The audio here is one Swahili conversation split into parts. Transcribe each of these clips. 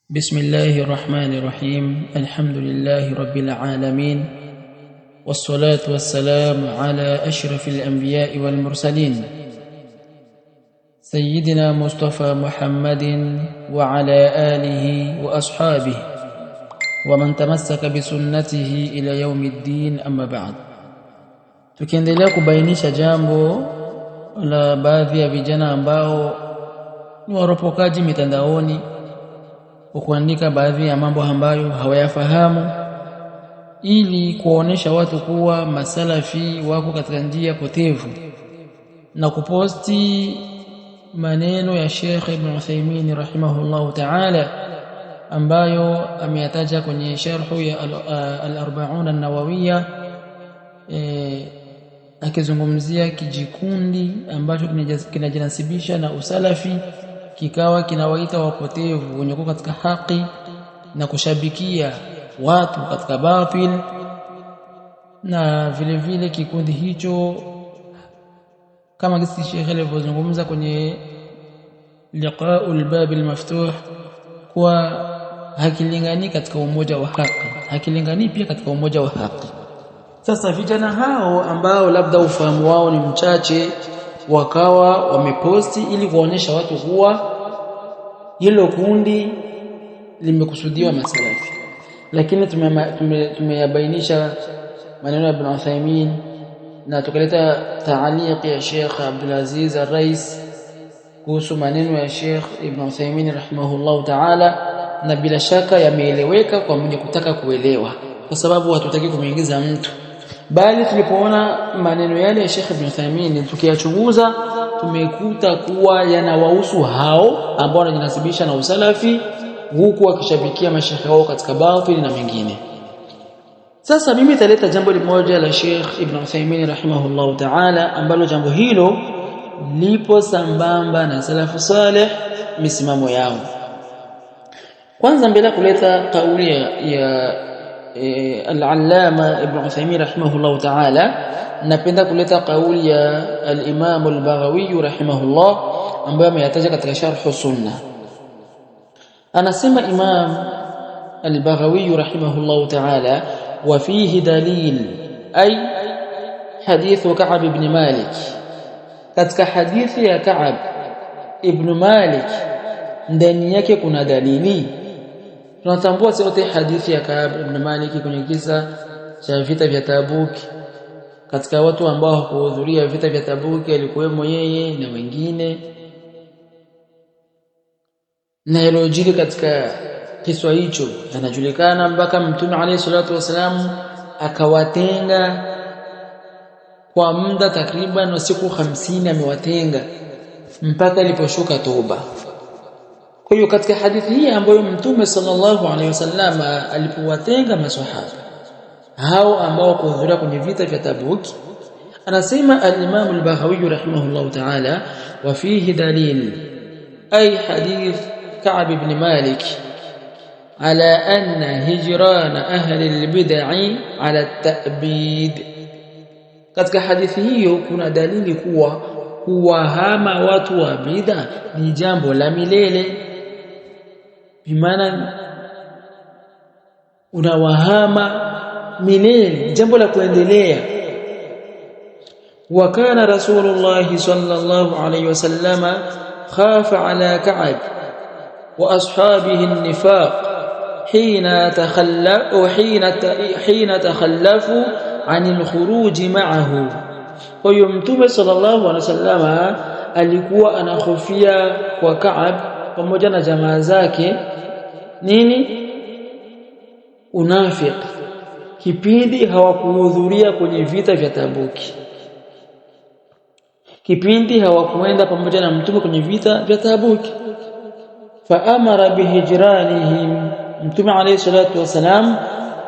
بسم الله الرحمن الرحيم الحمد لله رب العالمين والصلاة والسلام على أشرف الأنبياء والمرسلين سيدنا مصطفى محمد وعلى آله وأصحابه ومن تمسك بسنته إلى يوم الدين أما بعد. Tukiendelea kubainisha jambo la baadhi ya vijana ambao ni waropokaji mitandaoni kwa kuandika baadhi ya mambo ambayo hawayafahamu ili kuonesha watu kuwa masalafi wako katika njia potevu, na kuposti maneno ya Sheikh Ibn Uthaymeen rahimahullahu ta'ala ambayo ameyataja kwenye sharhu ya al-40 an-Nawawiyya, akizungumzia kijikundi ambacho kinajinasibisha na usalafi, kikawa kinawaita wapotevu wenye kuwa katika haki na kushabikia watu katika batil. Na vile vile kikundi hicho kama gisi Sheikh alivyozungumza kwenye liqa'ul bab al-maftuh kwa hakilingani katika umoja wa haki, hakilingani pia katika umoja wa haki. Sasa vijana hao ambao labda ufahamu wao ni mchache wakawa wameposti ili kuonesha watu kuwa hilo kundi limekusudiwa masalafi, lakini tumeyabainisha maneno ya Ibn Uthaymeen na tukaleta taaliq ya Sheikh Abdul Aziz Al-Rais kuhusu maneno ya Sheikh Ibn Uthaymeen rahimahullahu ta'ala, na bila shaka yameeleweka kwa mwenye kutaka kuelewa, kwa sababu hatutaki kumuingiza mtu, bali tulipoona maneno yale ya Sheikh Ibn Uthaymeen tukiyachunguza tumekuta kuwa yanawahusu hao ambao wanajinasibisha na usalafi huku wakishabikia mashekhe wao katika batil na mengine. Sasa mimi nitaleta jambo limoja la Sheikh Ibn Uthaymeen rahimahullahu ta'ala ambalo jambo hilo lipo sambamba na salafu salih misimamo yao. Kwanza mbele kuleta kauli ya al-Allama Ibn Uthaymeen rahimahullahu ta'ala, napenda kuleta kauli ya al-Imam al-Baghawi rahimahullah ambaye ameyataja katika Sharh Sunna. Anasema Imam al-Baghawi rahimahullahu ta'ala, wa fihi dalil ay hadithu Ka'b ibn Malik, katika hadithi ya Ka'b ibn Malik ndani yake kuna dalili. Tunatambua sote hadithi ya Ka'b ibn Malik kwenye kisa cha vita vya Tabuk. Katika watu ambao hawakuhudhuria vita vya Tabuk alikuwemo yeye na wengine, na yalojiri katika kisa hicho yanajulikana mpaka Mtume alayhi salatu wasalam akawatenga kwa muda takriban siku 50, amewatenga mpaka iliposhuka toba. Kwa hiyo katika hadithi hii ambayo Mtume sallallahu alayhi wasallam alipowatenga maswahaba hao ambao kuhudhuria kwenye vita vya Tabuk, anasema al-Imam al-Baghawi rahimahullahu ta'ala, wa fihi dalil ay hadith Ka'b ibn Malik ala anna hijran ahli al-bid'i ala at-ta'bid. Katika hadithi hiyo kuna dalili kuwa kuwahama watu wa bid'a ni jambo la milele, bimaana unawahama milele, jambo la kuendelea. Wa kana Rasulullah sallallahu alayhi wasallam khafa ala Ka'b wa ashabihi an-nifaq hina takhallafu anil khuruj ma'ahu. Kwa hiyo Mtume sallallahu alayhi wasallam alikuwa anahofia kwa Ka'b pamoja na jamaa zake nini? Unafiki, kipindi hawakuhudhuria kwenye vita vya Tabuki, kipindi hawakuenda pamoja na Mtume kwenye vita vya Tabuki. Fa amara bihijranihim, Mtume alayhi salatu wasalam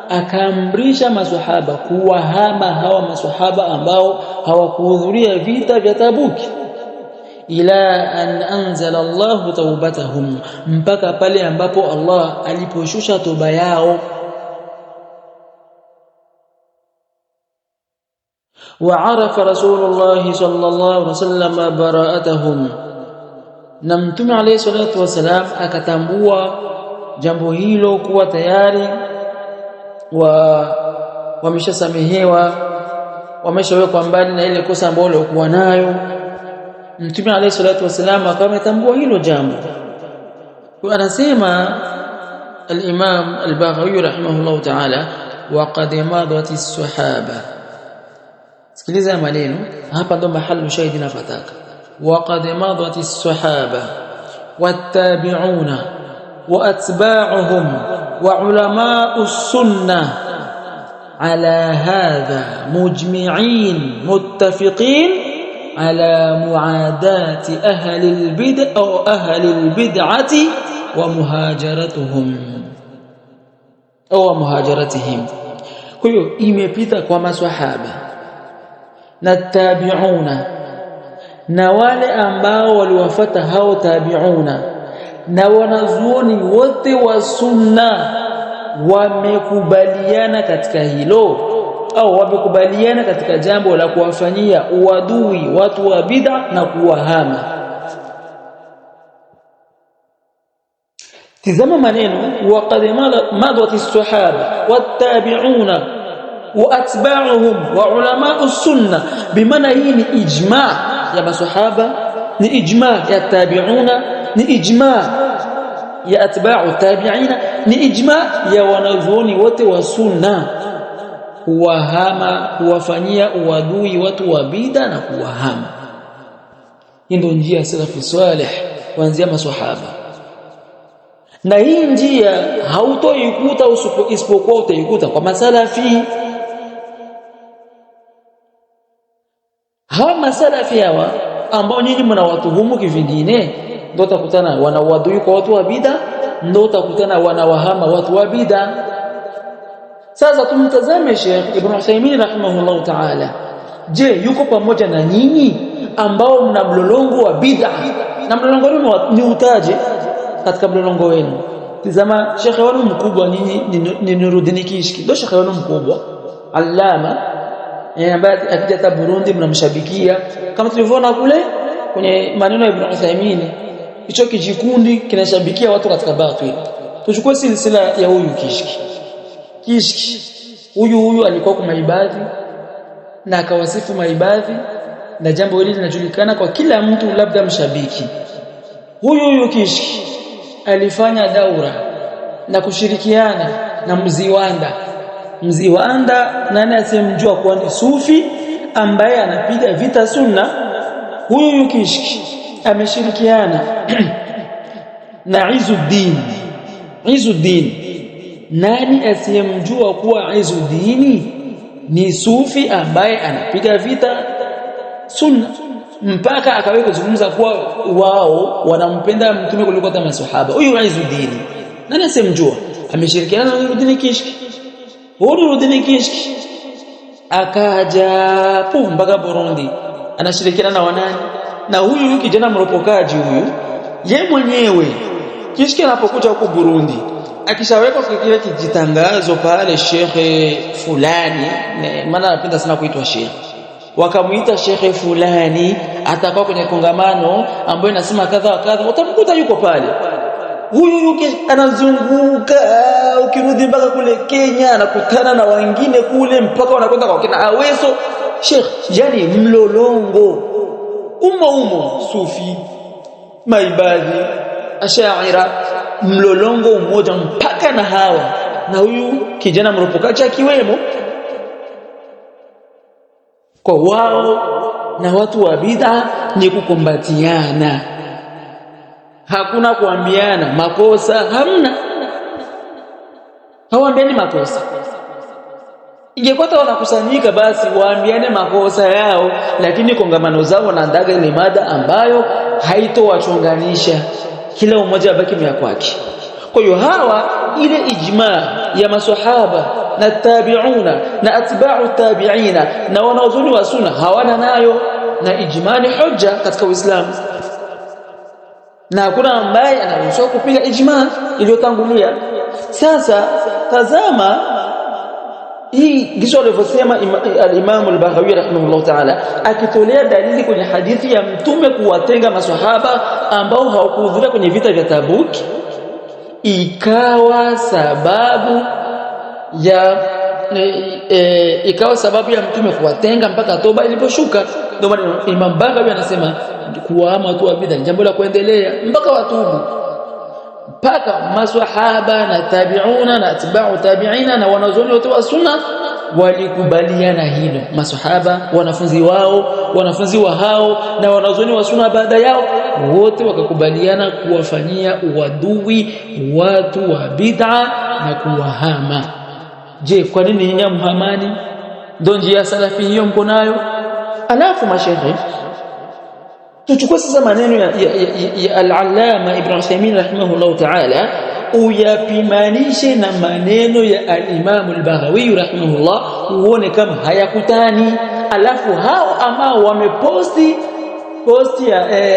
akaamrisha maswahaba kuwahama hawa maswahaba ambao hawakuhudhuria vita vya Tabuki, ila an anzala Allah taubatahum, mpaka pale ambapo Allah aliposhusha toba yao. وعرف رسول الله صلى الله عليه وسلم براءتهم, na Mtume alayhi salatu wasalam akatambua jambo hilo kuwa tayari wameshasamehewa, wameshawekwa mbali na ile kosa ambalo walikuwa nayo. Mtume alayhi salatu wasallam akametambua hilo jambo. Kwa anasema al-Imam al-Baghawi rahimahullah ta'ala, waqad madat as-sahaba. Sikiliza maneno hapa, ndo mahali shahidi nafataka. Waqad madat as-sahaba wat-tabi'una wa atba'uhum wa ulama'u as-sunnah ala hadha mujmi'in muttafiqin ala mu'adati ahli al-bid'ah aw ahli al-bid'ati wa muhajaratuhum au muhajaratihim. Kwa hiyo imepita kwa maswahaba na tabi'una na wale ambao waliwafuata hao tabi'una na wanazuoni wote wa sunna wamekubaliana katika hilo, au wamekubaliana katika jambo la kuwafanyia uadui watu wa bid'a na kuwahama. tizama maneno waqad madat as-sahaba wat-tabi'una wa atba'uhum wa ulama'u as-sunnah, bimaana hii ni ijma' ya masahaba, ni ijma' ya tabi'una, ni ijma' ya atba'u tabi'ina, ni ijma' ya wanazuoni wote wa sunna kuwahama, kuwafanyia uadui watu wa bid'a na kuwahama. Hii ndio njia ya salafu salih kuanzia masahaba, na hii njia hautoikuta isipokuwa utaikuta kwa masalafi. Hawa masalafi hawa ambao nyinyi mnawatuhumu kivingine, ndio utakutana wanawadui kwa watu wa bid'a, ndio utakutana wanawahama watu wa bid'a. Sasa tumtazame Sheikh Ibn Uthaymeen rahimahullah ta'ala. Je, yuko pamoja na nyinyi ambao mna mlolongo wa bid'a? Na mlolongo wenu ni utaje katika mlolongo wenu? Tazama, Sheikh wenu mkubwa nyinyi ni Nuruddin Kishki, ndio Sheikh wenu mkubwa Allama, ambaye akija Burundi mnamshabikia kama tulivyoona kule kwenye maneno ya Ibn Uthaymeen. Hicho kijikundi kinashabikia watu katika batil. Tuchukue silsila ya huyu Kishki. Huyu alikuwa kwa maibadhi na akawasifu maibadhi, na jambo hili linajulikana kwa kila mtu labda mshabiki. Huyu Kishki alifanya daura na kushirikiana na Mziwanda, nani asemjua kuwa ni sufi ambaye anapiga vita sunna. Huyu Kishki ameshirikiana na Izuddin. Nani asiyemjua kuwa Izuddin ni sufi ambaye anapiga vita sunna, mpaka akaweka kuzungumza kuwa wao wanampenda mtume kuliko hata maswahaba. Huyu Izuddin nani asiyemjua? Ameshirikiana na Nuruddin Kishki. Nuruddin Kishki akaja mpaka Burundi, anashirikiana na wanani? Na huyu kijana mropokaji huyu. Yeye mwenyewe Kishki anapokuja huko Burundi, akishaweka kile kijitangazo pale, shekhe fulani, maana anapenda sana kuitwa shekhe, wakamuita shekhe fulani, atakuwa kwenye kongamano ambayo inasema kadha kadha, utamkuta yuko pale. Huyu anazunguka, ukirudi mpaka kule Kenya anakutana na wengine kule, mpaka wanakwenda kwa kina Aweso. Sheikh yani mlolongo umo sufi, maibadhi, ashaira, mlolongo mmoja mpaka na hawa, na huyu kijana mropokaji akiwemo. Kwa wao na watu wa bid'a ni kukumbatiana, hakuna kuambiana makosa, hamna. Hawaambiani makosa. Ingekuwa wanakusanyika basi waambiane makosa yao, lakini kongamano zao na ndaga ile mada ambayo haitowachonganisha, kila mmoja abaki mya kwake. Kwa hiyo hawa ile ijma ya maswahaba na tabi'una na atba'u tabi'ina na wanaozuni wa sunna hawana nayo, na ijma ni hujja katika Uislamu, na hakuna ambaye anaruhusiwa kupiga ijma iliyotangulia. Sasa tazama hii gizo alivyosema al-Imam al-Baghawi rahimahullah ta'ala, akitolea dalili kwenye hadithi ya mtume kuwatenga maswahaba ambao hawakuhudhuria kwenye vita vya Tabuk, ikawa sababu ya mtume kuwatenga mpaka toba iliposhuka. Ndio maana Imam Baghawi anasema kuwahama watu wa bid'a jambo la kuendelea mpaka watubu, mpaka maswahaba na tabi'una na atba'u tabi'ina na wanazuoni wote wa sunna walikubaliana hilo. Maswahaba, wanafunzi wa hao na wanazuoni wa sunna baada yao, wote wakakubaliana kuwafanyia uadui watu wa bid'a na kuwahama. Je, kwa nini nyinyi mhamani? Ndio njia salafi hiyo mko nayo? Alafu mashaikh, tuchukue sasa maneno ya al-Allama Ibn Uthaymeen rahimahullah ta'ala, uyapimanishe na maneno ya al-Imam al-Baghawi rahimahullah, uone kama hayakutani. Alafu hao ambao wameposti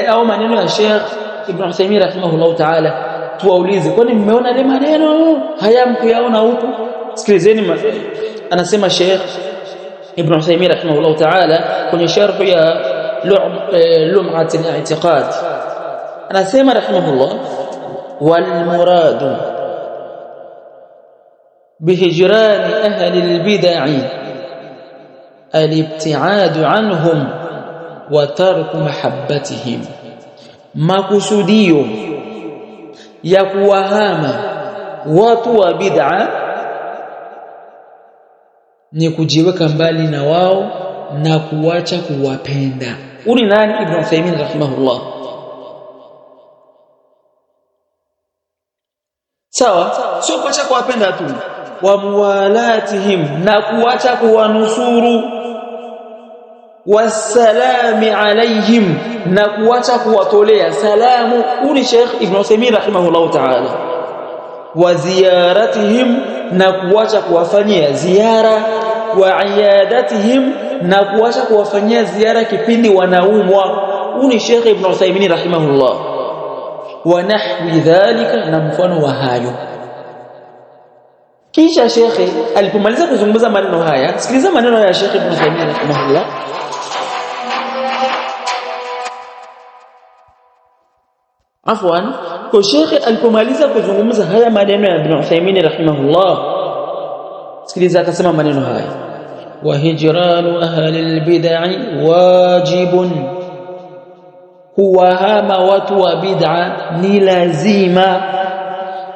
au maneno ya Sheikh Ibn Uthaymeen rahimahullah ta'ala, tuwaulize, kwani mmeona ile maneno haya mkuyaona huko? Sikilizeni anasema Sheikh Ibn Uthaymeen rahimahullah ta'ala kwenye sharh ya Lum'at al-i'tiqad, anasema rahimahullah, wal muradu bihijran ahli al-bid'ah al-ibti'ad anhum wa tarku mahabbatihim, makusudio ya kuwahama watu wa bid'a ni kujiweka mbali na wao na kuacha kuwapenda. Uni nani? Ibn Uthaymeen rahimahullah. Sawa, sio kuacha kuwapenda tu, wa muwalatihim, na kuacha kuwanusuru, wasalami alaihim, na kuacha kuwatolea salamu. Uni Sheikh Ibn Uthaymeen rahimahullah ta'ala. Wa ziyaratihim, na kuacha kuwafanyia ziara, wa iyadatihim, na kuacha kuwafanyia ziara kipindi wanaumwa. Uni Sheikh Ibn Uthaymeen rahimahullah. Wa nahwi dhalika, na mfano wa hayo. Kisha Sheikh alipomaliza kuzungumza maneno haya, sikiliza maneno ya Sheikh Ibn Uthaymeen rahimahullah. Afwan, kwa Sheikh alipomaliza kuzungumza haya maneno ya Ibn Uthaymeen rahimahullah, sikiliza akasema maneno haya: wa hijranu ahli al-bid'ah wajibun, kuwahama watu wa bid'a ni lazima,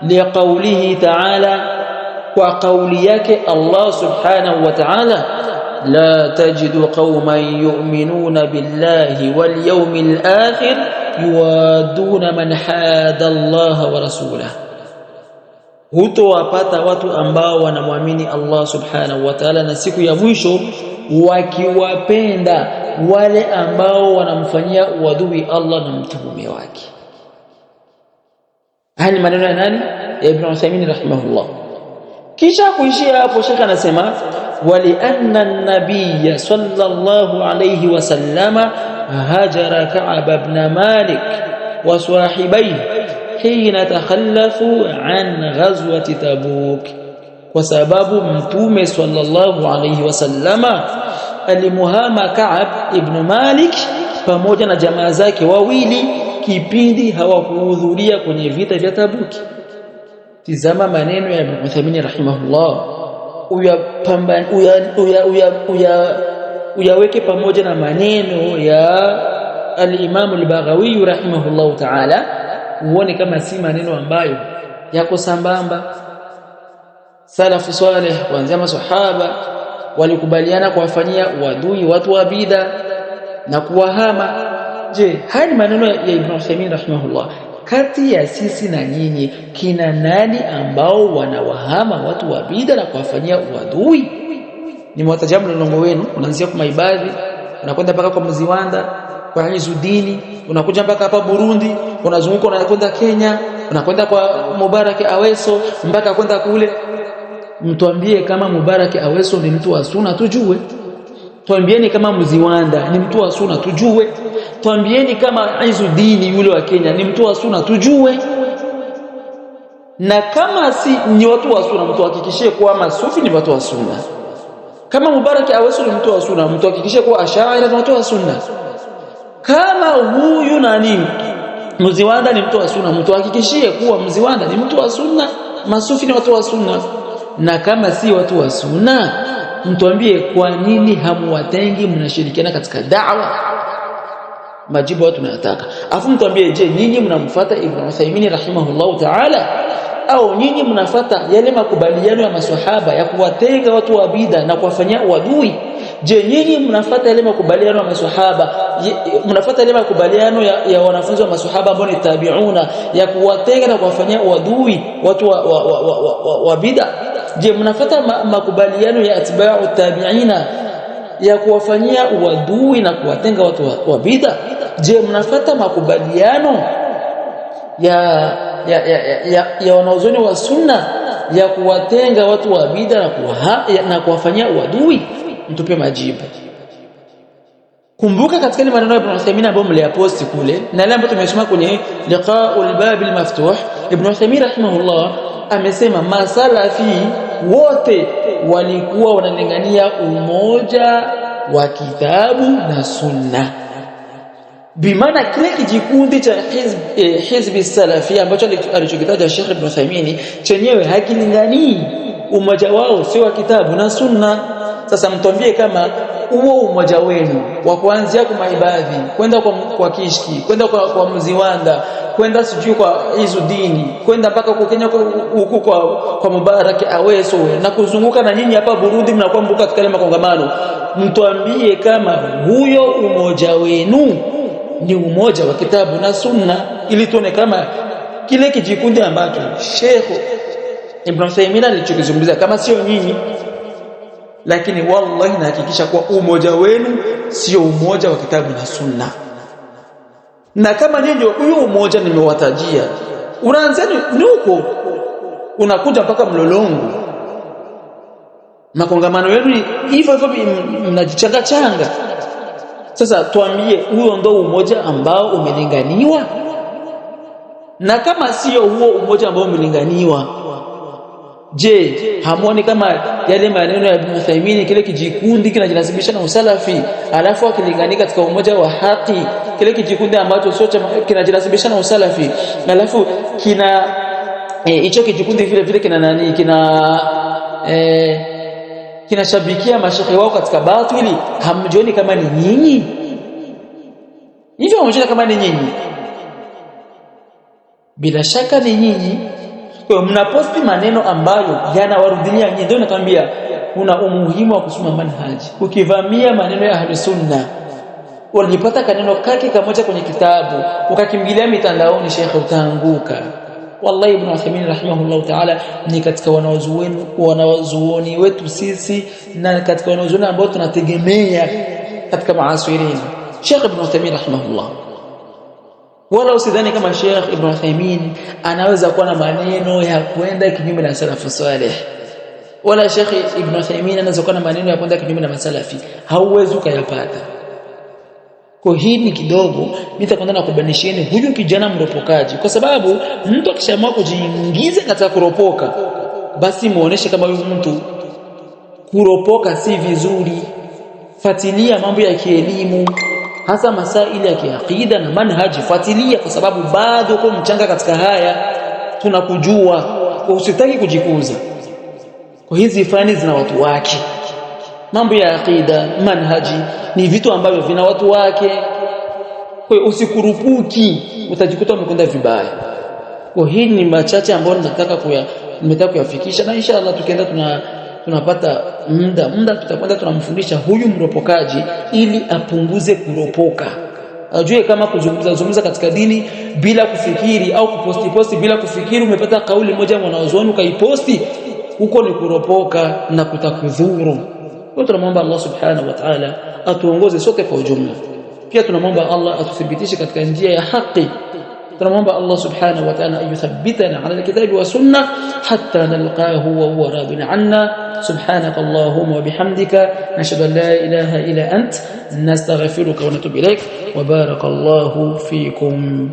liqaulihi ta'ala, kwa kauli yake Allah subhanahu wa ta'ala, la tajidu qauman yu'minuna billahi wal yawmil akhir yuwaduna man hada Allah wa rasulahu, hutowapata watu ambao wanamwamini Allah subhanahu wa ta'ala na siku ya mwisho wakiwapenda wale ambao wanamfanyia uadui Allah na mtume wake. Haya ni maneno ya nani? Ya Ibn Uthaymeen rahimahullah. Kisha kuishia hapo, Sheikh anasema wali anna an-nabiy sallallahu alayhi wasallama hajara Ka'b ibn Malik wa sahibayhi hina takhallafu an ghazwati Tabuk, kwa sababu mtume sallallahu alayhi wasallama alimuhama Ka'b ibn Malik pamoja na jamaa zake wawili kipindi hawakuhudhuria kwenye vita vya Tabuk. Tizama maneno ya Ibn Uthaymeen rahimahullah, uyaweke pamoja na maneno ya al-Imam al-Baghawi rahimahullah ta'ala, uone kama si maneno ambayo yako sambamba. Salafu salih kuanzia maswahaba walikubaliana kuwafanyia uadui watu wa bid'a na kuwahama. Je, haya ni maneno ya Ibn Uthaymeen rahimahullah. Kati ya sisi na nyinyi, kina nani ambao wanawahama watu wa bid'a na kuwafanyia uadui? Ni mwatajamu mlolongo wenu, unaanzia kwa maibadhi, unakwenda mpaka kwa Mziwanda, kwa Izudini, unakuja mpaka hapa Burundi, unazunguka unakwenda Kenya, unakwenda kwa Mubarak Aweso mpaka kwenda kule. Mtuambie kama Mubarak Aweso ni mtu wa sunna tujue. Tuambieni kama Mziwanda ni mtu wa sunna tujue. Tuambieni kama Izudini yule wa Kenya ni mtu wa sunna tujue. Na kama si ni watu wa sunna, mtu hakikishie kuwa masufi ni watu wa sunna. Kama Mubarak Aweso ni mtu wa sunna, mtu hakikishie kuwa Ash'ari ni watu wa sunna. Kama huyu nani Mziwanda ni mtu wa sunna, mtu hakikishie kuwa Mziwanda ni mtu wa sunna, masufi ni watu wa sunna. Na kama si watu wa sunna, mtuambie kwa nini hamuwatengi, mnashirikiana katika da'wa? Majibu watu tunayataka. Afu mtuambie, je, nyinyi mnamfuata Ibn Uthaymeen rahimahullahu ta'ala au nyinyi mnafuata yale makubaliano ya maswahaba ya kuwatenga watu wa bid'a na kuwafanyia uadui? Je, nyinyi mnafuata yale makubaliano ya maswahaba, mnafuata yale makubaliano ya wanafunzi wa maswahaba ambao ni tabi'una ya kuwatenga na kuwafanyia uadui watu wa bid'a? Je, mnafuata makubaliano ya atba'u tabi'ina ya kuwafanyia uadui na kuwatenga watu wa bid'a? Je, mnafuata makubaliano ya wanaozoni wa sunna ya kuwatenga watu wa bid'a na kuwafanyia uadui? Mtupe majibu. Kumbuka katika ile maneno ya Ibn Uthaymeen ambayo mliyaposti kule na ile ambayo tumesoma kwenye liqa'ul bab al-maftuh, Ibn Uthaymeen rahimahullah amesema masalafi wote walikuwa wanalingania umoja wa kitabu na sunna. Bimaana kile kijikundi cha hizbi salafi ambacho alichokitaja Sheikh Ibn Uthaymeen chenyewe hakilinganii umoja wao sio wa kitabu na sunna. Sasa mtuambie kama huo umoja wenu wa kuanzia kwa maibadhi kwenda kwa Kishki, kwenda kwa Mziwanda, kwenda sijui kwa Izudini, kwenda mpaka kwa Kenya huko kwa Mubarak Aweso na kuzunguka na nyinyi hapa Burundi mnakuwa mbuka katika ile makongamano, mtuambie kama huyo umoja wenu ni umoja wa kitabu na sunna, ili tuone kama kile kijikundi ambacho Sheikh Ibn Uthaymeen alichokizungumzia kama sio nyinyi. Lakini wallahi nahakikisha kwa umoja wenu sio umoja wa kitabu na sunna. Na kama nyinyi huyo umoja nimewatajia, unaanza ni huko unakuja mpaka Mlolongo, makongamano yenu hivyo mnajichanga changa. Sasa tuambie huyo ndo umoja ambao umelinganiwa? Na kama sio huo umoja ambao umelinganiwa, je, hamuoni kama yale maneno ya Ibn Uthaymeen kile kijikundi kinajinasibisha na usalafi alafu akilingania katika umoja wa haki, kile kijikundi ambacho sio kinajinasibisha na usalafi alafu kina hicho kijikundi vile vile kina nani kinashabikia mashaikh wao katika batili, hamjioni kama ni nyinyi? Hivyo hamjioni kama ni nyinyi? Bila shaka ni nyinyi. Kwa mnaposti maneno ambayo yanawarudia nyinyi. Ndio nakwambia kuna umuhimu wa kusoma manhaji. Ukivamia maneno ya Ahlus Sunna, unajipata kaneno kake kamoja kwenye kitabu, ukakimbilia mitandaoni, Sheikh, utaanguka. Wallahi Ibn Uthaymeen rahimahullah ta'ala ni katika wanawazuoni wetu sisi na katika wanawazuoni ambao tunategemea katika maasirin. Sheikh Ibn Uthaymeen rahimahullah, wala usidhani kama Sheikh Ibn Uthaymeen anaweza kuwa na maneno ya kwenda kinyume na salafu salih, wala Sheikh Ibn Uthaymeen anaweza kuwa na maneno ya kwenda kinyume na masalafi. Hauwezi ukayapata. Kwa hii ni kidogo nitakwenda na kubanisheni huyu kijana mropokaji, kwa sababu mtu akishaamua kujiingiza katika kuropoka, basi muoneshe kama huyu mtu kuropoka si vizuri. Fuatilia mambo ya kielimu, hasa masaili ya kiakida na manhaji, fuatilia, kwa sababu bado uko mchanga katika haya, tunakujua. Kwa usitaki kujikuza. Kwa hizi fani zina watu wake. Mambo ya akida, manhaji ni vitu ambavyo vina watu wake. Kwa hiyo usikurupuki, utajikuta umekwenda vibaya. Kwa hii ni machache ambayo nimetaka kuyafikisha, na inshallah tukienda tunapata muda tutakwenda tunamfundisha huyu mropokaji ili apunguze kuropoka. Ajue kama kuzungumza katika dini bila kufikiri au kuposti bila kufikiri, umepata kauli moja mwanazuoni ukaiposti, huko ni kuropoka na kutakudhuru. Kwa tunamwomba Allah subhanahu wa ta'ala atuongoze sote kwa ujumla. Pia tunamwomba Allah atuthibitishe katika njia ya haki. tunamwomba Allah subhanahu wa ta'ala ayuthabbitana ala alkitabi wa sunnah hatta nalqahu wa huwa radin anna. subhanaka Allahumma wa bihamdika nashhadu an la ilaha illa ant nastaghfiruka wa natubu ilaik wa barakallahu fikum.